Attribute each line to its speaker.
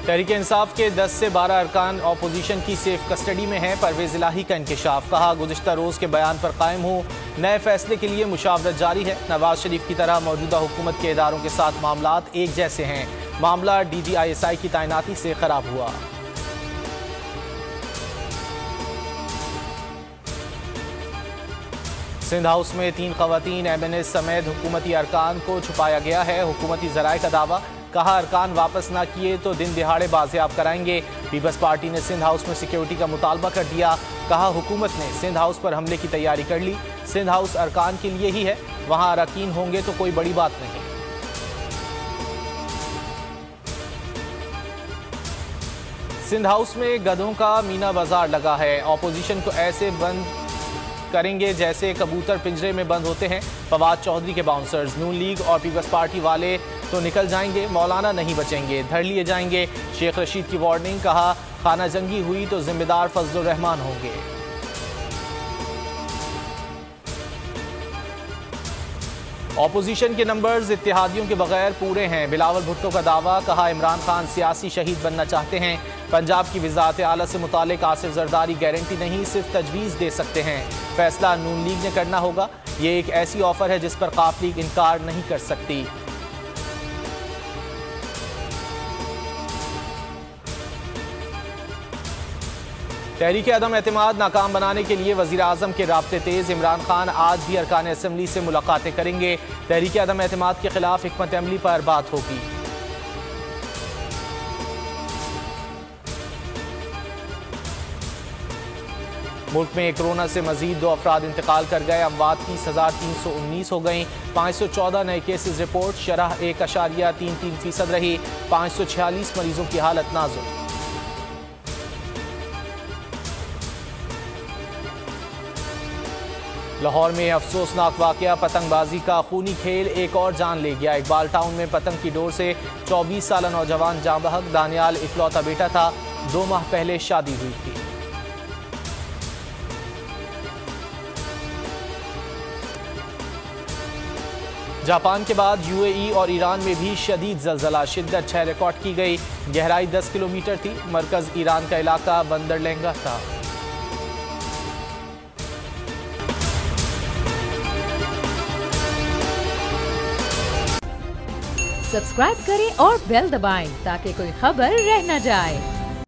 Speaker 1: तहरीक इंसाफ के 10 से 12 अरकान अपोजिशन की सेफ कस्टडी में हैं। परवेज इलाही का इंकशाफ, कहा गुज़िश्ता रोज़ के बयान पर कायम हूँ, नए फैसले के लिए मुशावरत जारी है। नवाज शरीफ की तरह मौजूदा हुकूमत के इदारों के साथ मामलात एक जैसे हैं। मामला DGISI की तैनाती से खराब हुआ। सिंध हाउस में 3 खवातीन MNAs समेत हुकूमती अरकान को छुपाया गया है। हुकूमती ज़राए का दावा, कहा अरकान वापस ना किए तो दिन दिहाड़े बाजियाब कराएंगे। पीपल्स पार्टी ने सिंध हाउस में सिक्योरिटी का मुतालबा कर दिया। कहा हुकूमत ने सिंध हाउस पर हमले की तैयारी कर ली। सिंध हाउस अरकान के लिए ही है, वहाँ अरकान होंगे तो कोई बड़ी बात नहीं। सिंध हाउस में गधों का मीना बाजार लगा है। अपोजिशन को ऐसे बंद करेंगे जैसे कबूतर पिंजरे में बंद होते हैं। फवाद चौधरी के बाउंसर्स, नून लीग और पीपल्स पार्टी वाले तो निकल जाएंगे, मौलाना नहीं बचेंगे, धर लिए जाएंगे। शेख रशीद की वार्निंग, कहा खाना जंगी हुई तो जिम्मेदार फजलुर रहमान होंगे। अपोजिशन के नंबर्स इत्तेहादियों के बगैर पूरे हैं। बिलावल भुट्टो का दावा, कहा इमरान खान सियासी शहीद बनना चाहते हैं। पंजाब की वज़ारत आला से मुतालिक आसिफ जरदारी गारंटी नहीं, सिर्फ तजवीज़ दे सकते हैं। फैसला नून लीग ने करना होगा। ये एक ऐसी ऑफर है जिस पर काफ लीग इनकार नहीं कर सकती। तहरीक अदम एतमाद नाकाम बनाने के लिए वज़ीर आज़म के राब्ते तेज़। इमरान खान आज भी अरकान असम्बली से मुलाकातें करेंगे। तहरीक अदम एतमाद के खिलाफ हिकमत अमली पर बात होगी। मुल्क में कोरोना से मजीद 2 अफराद इंतकाल कर गए। अमवात 30,319 हो गई। 514 नए केसेस रिपोर्ट, शरह 1.33% रही। 546 मरीजों की हालत नाजुक। लाहौर में अफसोसनाक वाकया, पतंगबाजी का खूनी खेल एक और जान ले गया। इकबाल टाउन में पतंग की डोर से 24 साल नौजवान जाँ बहक। दानियाल इकलौता बेटा था, 2 माह पहले शादी हुई थी। जापान के बाद UAE और ईरान में भी शदीद ज़लज़ला, शिद्दत 6 रिकॉर्ड की गई। गहराई 10 किलोमीटर थी। मरकज़ ईरान का इलाका बंदर लहंगा था।
Speaker 2: सब्सक्राइब करें और बेल दबाएं ताकि कोई खबर रह न जाए।